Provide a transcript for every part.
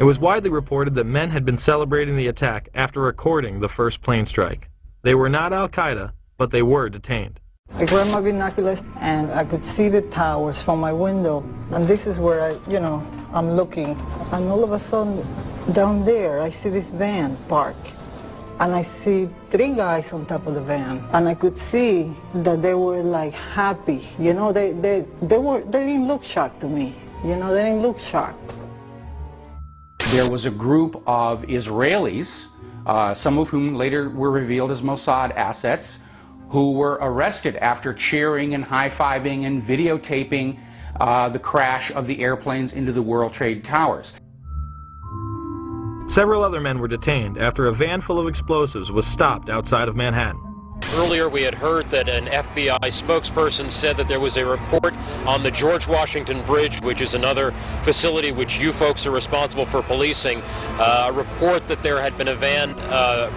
It was widely reported that men had been celebrating the attack after recording the first plane strike. They were not Al-Qaeda, but they were detained. I grabbed my binoculars and I could see the towers from my window. And this is where I'm looking. And all of a sudden, down there, I see this van park. And I see 3 guys on top of the van. And I could see that they were like happy. They didn't look shocked to me. They didn't look shocked. There was a group of Israelis, some of whom later were revealed as Mossad assets, who were arrested after cheering and high-fiving and videotaping the crash of the airplanes into the World Trade Towers. Several other men were detained after a van full of explosives was stopped outside of Manhattan. Earlier we had heard that an FBI spokesperson said that there was a report on the George Washington Bridge, which is another facility which you folks are responsible for policing, a report that there had been a van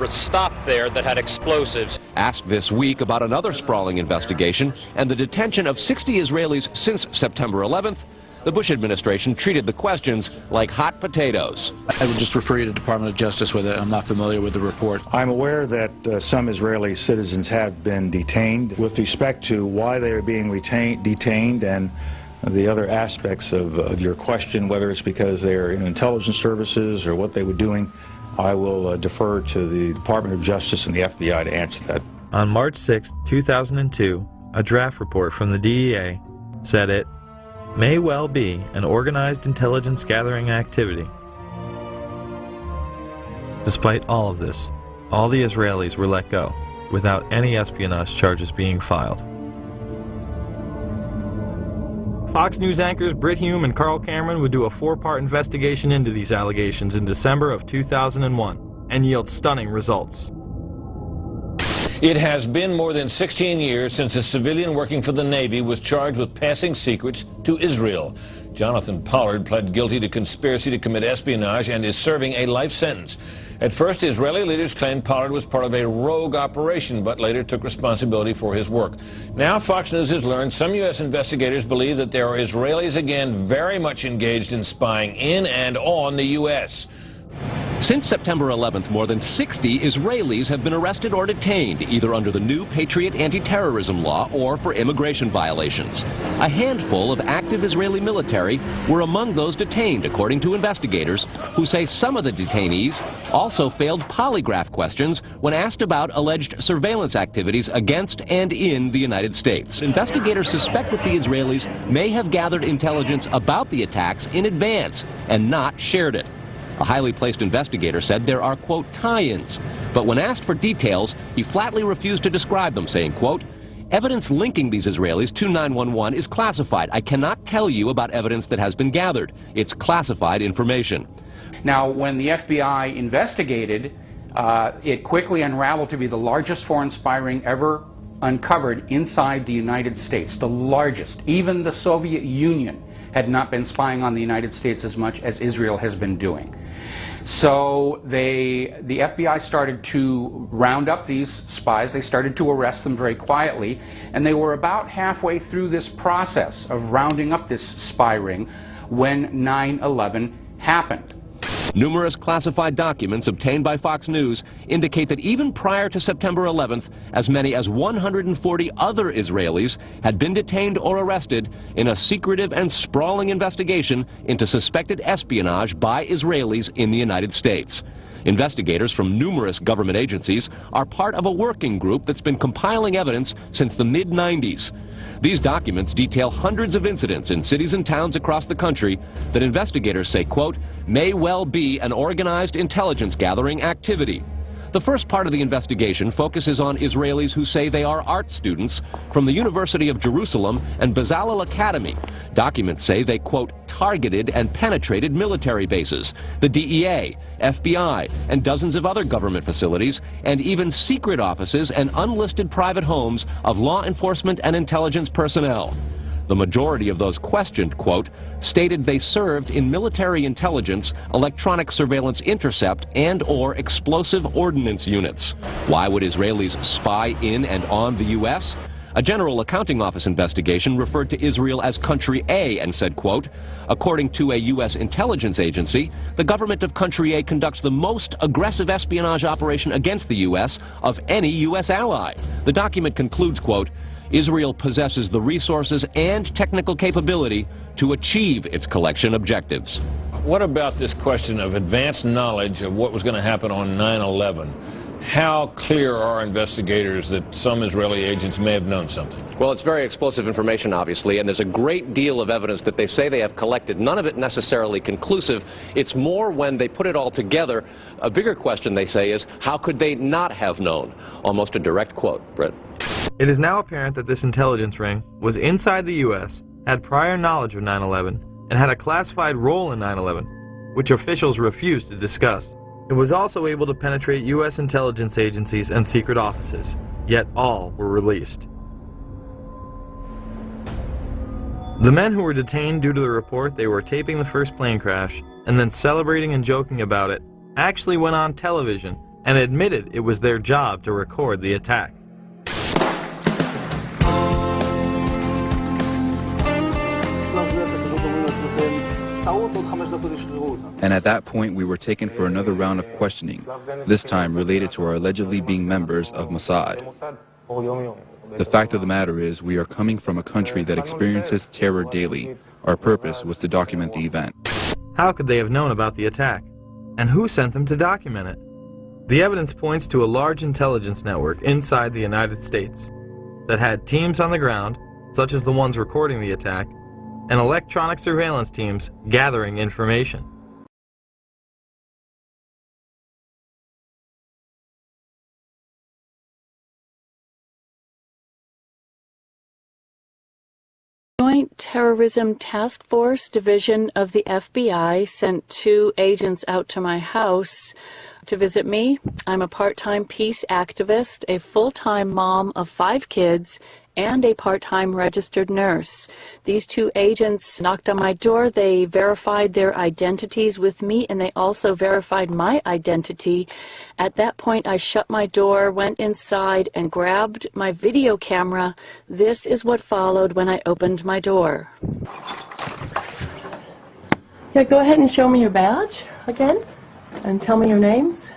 stopped there that had explosives. Asked this week about another sprawling investigation and the detention of 60 Israelis since September 11th, the Bush administration treated the questions like hot potatoes. I would just refer you to the Department of Justice with it. I'm not familiar with the report. I'm aware that some Israeli citizens have been detained. With respect to why they are being detained and the other aspects of your question, whether it's because they are in intelligence services or what they were doing, I will defer to the Department of Justice and the FBI to answer that. On March 6, 2002, a draft report from the DEA said it may well be an organized intelligence gathering activity. Despite all of this, all the Israelis were let go, without any espionage charges being filed. Fox News anchors Brit Hume and Carl Cameron would do a 4-part investigation into these allegations in December of 2001 and yield stunning results. It has been more than 16 years since a civilian working for the Navy was charged with passing secrets to Israel. Jonathan Pollard pled guilty to conspiracy to commit espionage and is serving a life sentence. At first, Israeli leaders claimed Pollard was part of a rogue operation, but later took responsibility for his work. Now, Fox News has learned some U.S. investigators believe that there are Israelis again very much engaged in spying in and on the U.S. Since September 11th, more than 60 Israelis have been arrested or detained, either under the new Patriot anti-terrorism law or for immigration violations. A handful of active Israeli military were among those detained, according to investigators, who say some of the detainees also failed polygraph questions when asked about alleged surveillance activities against and in the United States. Investigators suspect that the Israelis may have gathered intelligence about the attacks in advance and not shared it. A highly placed investigator said there are, quote, tie-ins, but when asked for details, he flatly refused to describe them, saying, quote, evidence linking these Israelis to 911 is classified. I cannot tell you about evidence that has been gathered. It's classified information. Now, when the FBI investigated, it quickly unraveled to be the largest foreign spy ring ever uncovered inside the United States, the largest. Even the Soviet Union had not been spying on the United States as much as Israel has been doing. So the FBI started to round up these spies. They started to arrest them very quietly, and they were about halfway through this process of rounding up this spy ring when 9/11 happened. Numerous classified documents obtained by Fox News indicate that even prior to September 11th, as many as 140 other Israelis had been detained or arrested in a secretive and sprawling investigation into suspected espionage by Israelis in the United States. Investigators from numerous government agencies are part of a working group that's been compiling evidence since the mid-90s. These documents detail hundreds of incidents in cities and towns across the country that investigators say, quote, may well be an organized intelligence gathering activity. The first part of the investigation focuses on Israelis who say they are art students from the University of Jerusalem and Bezalel Academy. Documents say they, quote, targeted and penetrated military bases, the DEA, FBI, and dozens of other government facilities, and even secret offices and unlisted private homes of law enforcement and intelligence personnel. The majority of those questioned, quote, stated they served in military intelligence, electronic surveillance intercept, and/or explosive ordnance units. Why would Israelis spy in and on the U.S.? A General Accounting Office investigation referred to Israel as Country A and said, quote, according to a U.S. intelligence agency, the government of Country A conducts the most aggressive espionage operation against the U.S. of any U.S. ally. The document concludes, quote, Israel possesses the resources and technical capability to achieve its collection objectives. What about this question of advanced knowledge of what was going to happen on 9/11? How clear are investigators that some Israeli agents may have known something? Well, it's very explosive information, obviously, and there's a great deal of evidence that they say they have collected. None of it necessarily conclusive. It's more when they put it all together. A bigger question, they say, is how could they not have known? Almost a direct quote, Britt. It is now apparent that this intelligence ring was inside the U.S., had prior knowledge of 9/11, and had a classified role in 9/11, which officials refused to discuss. It was also able to penetrate U.S. intelligence agencies and secret offices, yet all were released. The men who were detained due to the report they were taping the first plane crash and then celebrating and joking about it actually went on television and admitted it was their job to record the attack. And at that point, we were taken for another round of questioning, this time related to our allegedly being members of Mossad. The fact of the matter is, we are coming from a country that experiences terror daily. Our purpose was to document the event. How could they have known about the attack? And who sent them to document it? The evidence points to a large intelligence network inside the United States that had teams on the ground, such as the ones recording the attack, and electronic surveillance teams gathering information. Joint Terrorism Task Force Division of the FBI sent 2 agents out to my house to visit me. I'm a part-time peace activist, a full-time mom of 5 kids, and a part-time registered nurse. These 2 agents knocked on my door. They verified their identities with me, and they also verified my identity. At that point, I shut my door, went inside, and grabbed my video camera. This is what followed when I opened my door. Yeah, go ahead and show me your badge again, and tell me your names.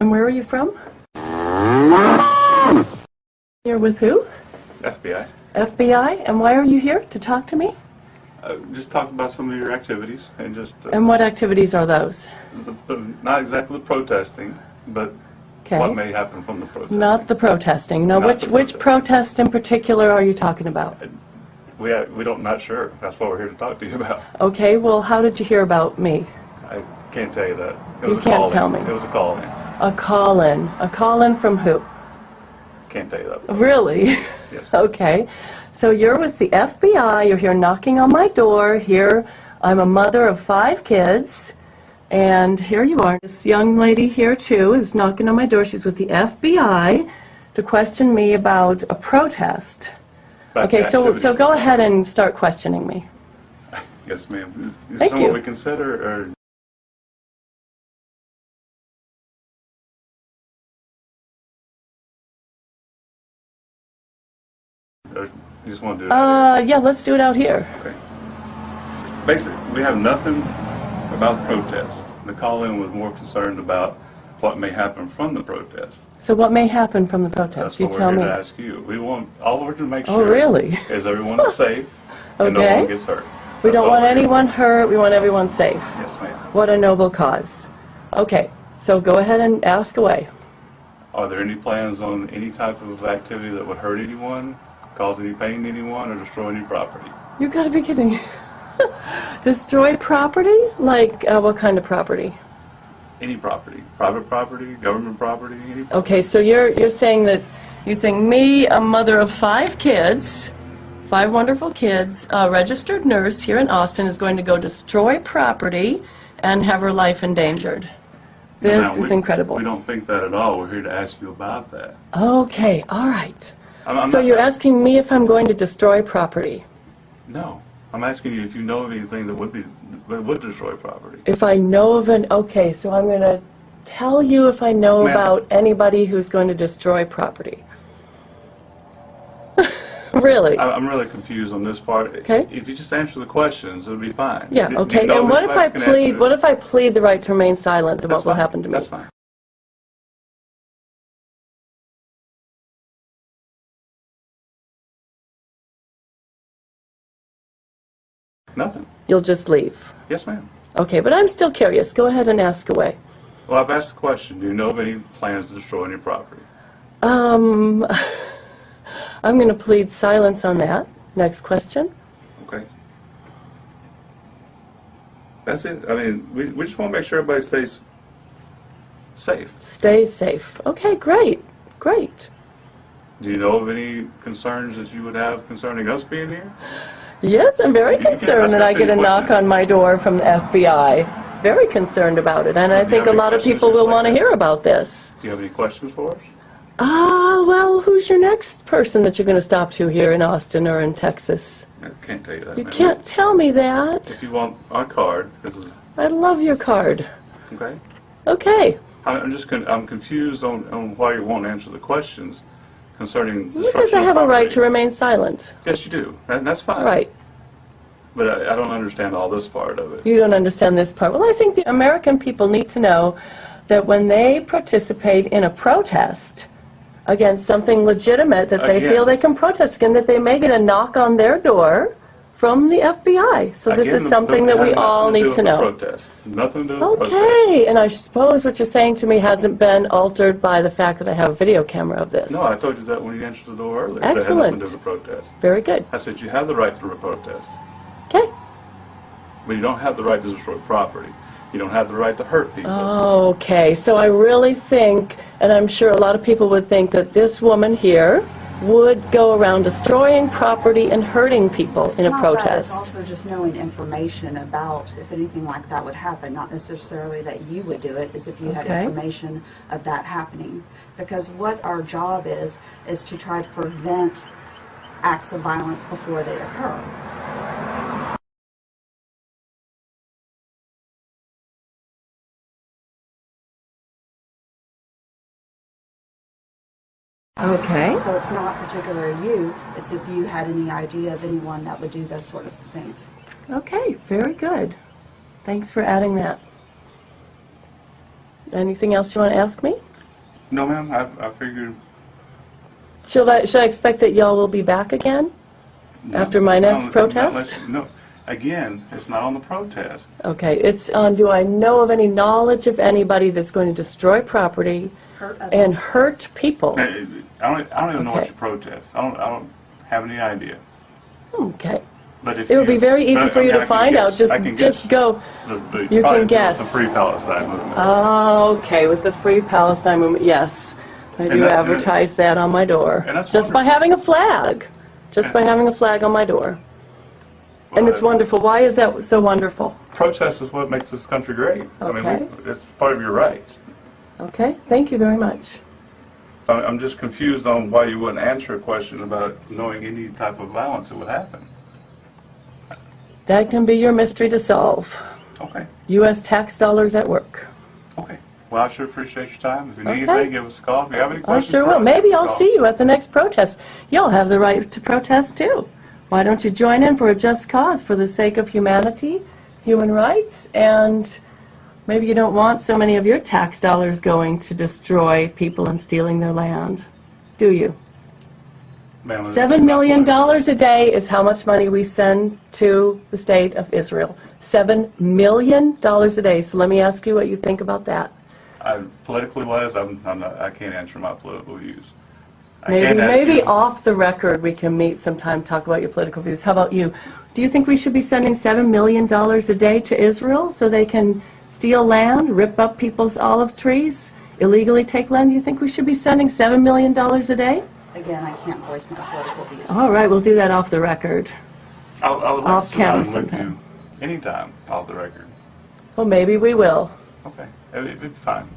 And where are you from? You're with who? FBI. FBI? And why are you here? To talk to me? Just talk about some of your activities and just... and what activities are those? Not exactly the protesting, but what may happen from the protesting. Not the protesting. No, which protest in particular are you talking about? We not sure. That's what we're here to talk to you about. Okay, well, how did you hear about me? I can't tell you that. You can't tell me. It was a call-in. A call-in. A call-in from who? Can't tell you that. Really? Yes. Okay. So you're with the FBI. You're here knocking on my door. Here, I'm a mother of 5 kids. And here you are. This young lady here, too, is knocking on my door. She's with the FBI to question me about a protest. Okay, so go ahead and start questioning me. Yes, ma'am. Is Thank something you. we consider, or... You just want to do it yeah, let's do it out here. Okay. Basically, we have nothing about the protest. The call-in was more concerned about what may happen from the protest. So what may happen from the protest? That's You what tell we're me. here to ask you. We want all we're to make Oh, sure really? is everyone is safe and no Okay. one gets hurt. We That's don't all want we're here anyone hurt. We want everyone safe. Yes, ma'am. What a noble cause. Okay, so go ahead and ask away. Are there any plans on any type of activity that would hurt anyone, cause any pain to anyone, or destroy any property? You gotta be kidding. Destroy property? Like what kind of property? Any property. Private property, government property, any property. Okay, so you're saying that you think me, a mother of 5 kids, 5 wonderful kids, a registered nurse here in Austin, is going to go destroy property and have her life endangered. This is incredible. We don't think that at all. We're here to ask you about that. Okay, all right. I'm So not- you're asking me if I'm going to destroy property? No. I'm asking you if you know of anything that would destroy property. If I know of okay, so I'm going to tell you if I know about anybody who's going to destroy property. Really? I'm really confused on this part. Okay. If you just answer the questions, it'll be fine. Yeah, okay. And what if I plead the right to remain silent, then what will happen to me? That's fine. Nothing. You'll just leave? Yes, ma'am. Okay, but I'm still curious. Go ahead and ask away. Well, I've asked the question. Do you know of any plans to destroy any property? I'm going to plead silence on that. Next question. Okay. That's it. I mean, we just want to make sure everybody stays safe. Stay safe. Okay, great. Great. Do you know of any concerns that you would have concerning us being here? Yes, I'm very concerned that I get a knock on my door from the FBI. Very concerned about it, and I think a lot of people will want to hear about this. Do you have any questions for us? Well, who's your next person that you're going to stop to here in Austin or in Texas? I can't tell you that. You can't tell me that. If you want our card, this is... I love your card. Okay. Okay. I'm confused on why you won't answer the questions concerning destruction Because I have a right to remain silent. Yes, you do. That's fine. Right. But I don't understand all this part of it. You don't understand this part. Well, I think the American people need to know that when they participate in a protest against something legitimate that they feel they can protest against, that they may get a knock on their door from the FBI. So this is something that we all need to know. Nothing to do with protest. Okay, and I suppose what you're saying to me hasn't been altered by the fact that I have a video camera of this. No, I told you that when you answered the door earlier. Excellent. That had nothing to do with protest. Very good. I said you have the right to protest. Okay. But you don't have the right to destroy property. You don't have the right to hurt people. Okay, so I really think, and I'm sure a lot of people would think, that this woman here would go around destroying property and hurting people in a protest. It's also just knowing information about if anything like that would happen, not necessarily that you would do it, is if you had information of that happening. Because what our job is to try to prevent acts of violence before they occur. Okay. So it's not particularly you, it's if you had any idea of anyone that would do those sorts of things. Okay, very good. Thanks for adding that. Anything else you want to ask me? No, ma'am. I figured... Should I expect that y'all will be back again? After my next protest? No. Again, it's not on the protest. Okay, it's on, do I know of any knowledge of anybody that's going to destroy property and hurt people? I don't even know what you protest. I don't have any idea. Okay. But if it would be very easy for you to find out. Just go. You can guess. The Free Palestine movement. Okay, with the Free Palestine movement, yes. I do advertise that on my door. Just by having a flag. Just by having a flag on my door. And it's wonderful. Why is that so wonderful? Protest is what makes this country great. Okay. I mean, it's part of your rights. Okay, thank you very much. I'm just confused on why you wouldn't answer a question about knowing any type of violence that would happen. That can be your mystery to solve. Okay. U.S. tax dollars at work. Okay. Well, I sure appreciate your time. If you need anything, give us a call. If you have any questions, I sure will. Maybe I'll see you at the next protest. You'll have the right to protest, too. Why don't you join in for a just cause for the sake of humanity, human rights, and maybe you don't want so many of your tax dollars going to destroy people and stealing their land, do you? $7 million a day is how much money we send to the state of Israel. $7 million a day. So let me ask you what you think about that. Politically wise, I can't answer my political views. Maybe off the record we can meet sometime, talk about your political views. How about you? Do you think we should be sending $7 million a day to Israel so they can steal land, rip up people's olive trees, illegally take land? Do you think we should be sending $7 million a day? Again, I can't voice my political views. All right, we'll do that off the record. I would like to sit down with you anytime off the record. Well, maybe we will. Okay, it'd be fine.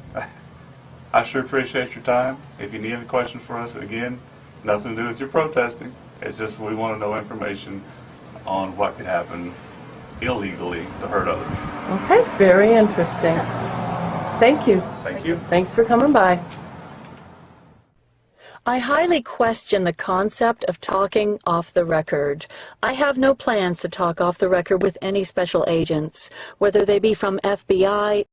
I sure appreciate your time. If you need any questions for us, again, nothing to do with your protesting. It's just we want to know information on what could happen illegally to hurt others. Okay, very interesting. Thank you. Thank you. Thanks for coming by. I highly question the concept of talking off the record. I have no plans to talk off the record with any special agents, whether they be from FBI.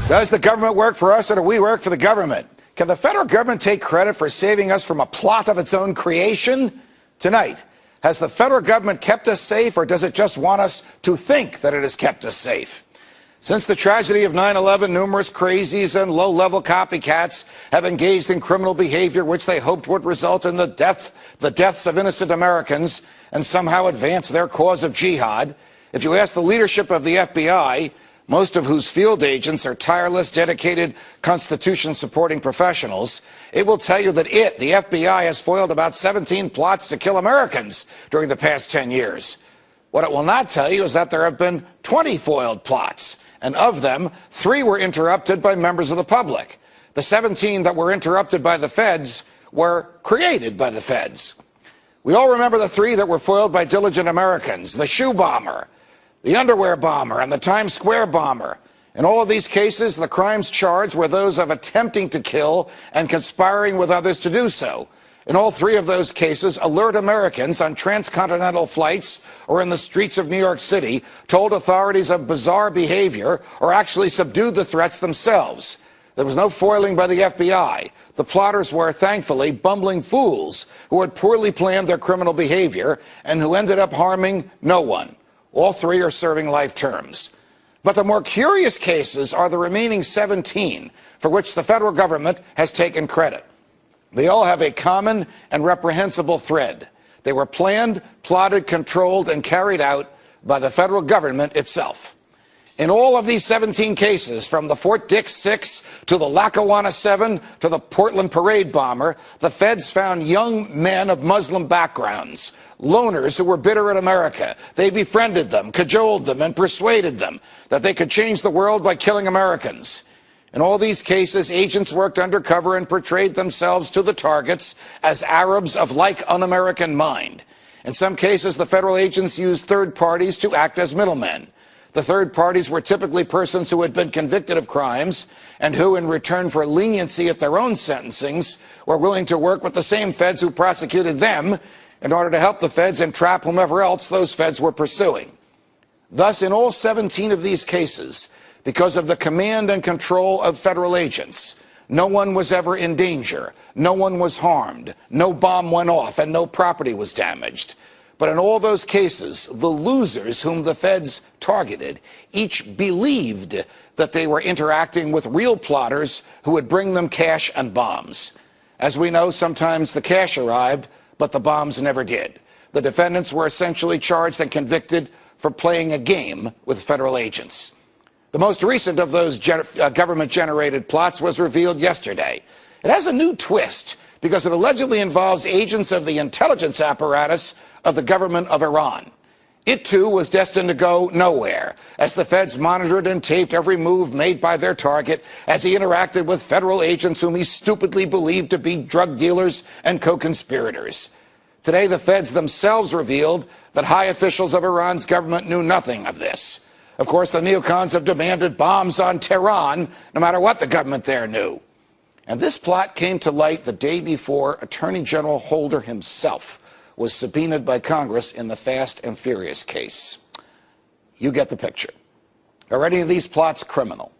Does the government work for us or do we work for the government? Can the federal government take credit for saving us from a plot of its own creation? Tonight, has the federal government kept us safe, or does it just want us to think that it has kept us safe? Since the tragedy of 9/11, numerous crazies and low-level copycats have engaged in criminal behavior which they hoped would result in the deaths of innocent Americans and somehow advance their cause of jihad. If you ask the leadership of the FBI, most of whose field agents are tireless, dedicated, Constitution-supporting professionals, it will tell you that the FBI, has foiled about 17 plots to kill Americans during the past 10 years. What it will not tell you is that there have been 20 foiled plots, and of them, 3 were interrupted by members of the public. The 17 that were interrupted by the feds were created by the feds. We all remember the 3 that were foiled by diligent Americans: the shoe bomber, the underwear bomber, and the Times Square bomber. In all of these cases, the crimes charged were those of attempting to kill and conspiring with others to do so. In all 3 of those cases, alert Americans on transcontinental flights or in the streets of New York City told authorities of bizarre behavior or actually subdued the threats themselves. There was no foiling by the FBI. The plotters were, thankfully, bumbling fools who had poorly planned their criminal behavior and who ended up harming no one. All 3 are serving life terms. But the more curious cases are the remaining 17 for which the federal government has taken credit. They all have a common and reprehensible thread. They were planned, plotted, controlled, and carried out by the federal government itself. In all of these 17 cases, from the Fort Dix 6 to the Lackawanna 7 to the Portland parade bomber, the feds found young men of Muslim backgrounds, loners who were bitter at America. They befriended them, cajoled them, and persuaded them that they could change the world by killing Americans. In all these cases, agents worked undercover and portrayed themselves to the targets as Arabs of like un-American mind. In some cases, the federal agents used third parties to act as middlemen. The third parties were typically persons who had been convicted of crimes and who, in return for leniency at their own sentencings, were willing to work with the same feds who prosecuted them in order to help the feds entrap whomever else those feds were pursuing. Thus, in all 17 of these cases, because of the command and control of federal agents, no one was ever in danger, no one was harmed, no bomb went off, and no property was damaged. But in all those cases, the losers whom the feds targeted each believed that they were interacting with real plotters who would bring them cash and bombs. As we know, sometimes the cash arrived, but the bombs never did. The defendants were essentially charged and convicted for playing a game with federal agents. The most recent of those government-generated plots was revealed yesterday. It has a new twist because it allegedly involves agents of the intelligence apparatus of the government of Iran. It, too, was destined to go nowhere, as the feds monitored and taped every move made by their target as he interacted with federal agents whom he stupidly believed to be drug dealers and co-conspirators. Today, the feds themselves revealed that high officials of Iran's government knew nothing of this. Of course, the neocons have demanded bombs on Tehran, no matter what the government there knew. And this plot came to light the day before Attorney General Holder himself was subpoenaed by Congress in the Fast and Furious case. You get the picture. Are any of these plots criminal?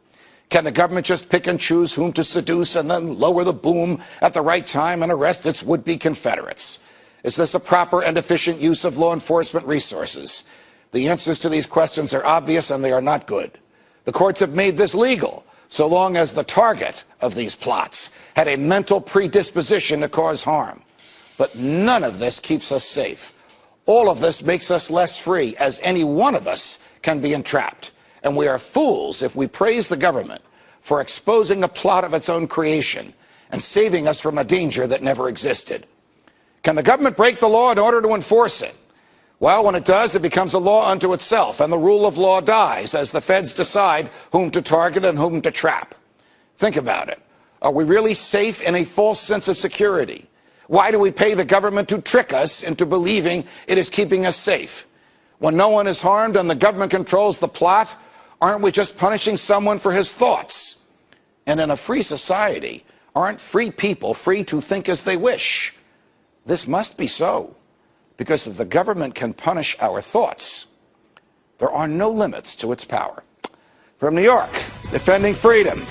Can the government just pick and choose whom to seduce and then lower the boom at the right time and arrest its would-be Confederates? Is this a proper and efficient use of law enforcement resources? The answers to these questions are obvious, and they are not good. The courts have made this legal, so long as the target of these plots had a mental predisposition to cause harm. But none of this keeps us safe. All of this makes us less free, as any one of us can be entrapped. And we are fools if we praise the government for exposing a plot of its own creation and saving us from a danger that never existed. Can the government break the law in order to enforce it? Well, when it does, it becomes a law unto itself, and the rule of law dies as the feds decide whom to target and whom to trap. Think about it. Are we really safe in a false sense of security? Why do we pay the government to trick us into believing it is keeping us safe? When no one is harmed and the government controls the plot, aren't we just punishing someone for his thoughts? And in a free society, aren't free people free to think as they wish? This must be so, because if the government can punish our thoughts, there are no limits to its power. From New York, defending freedom.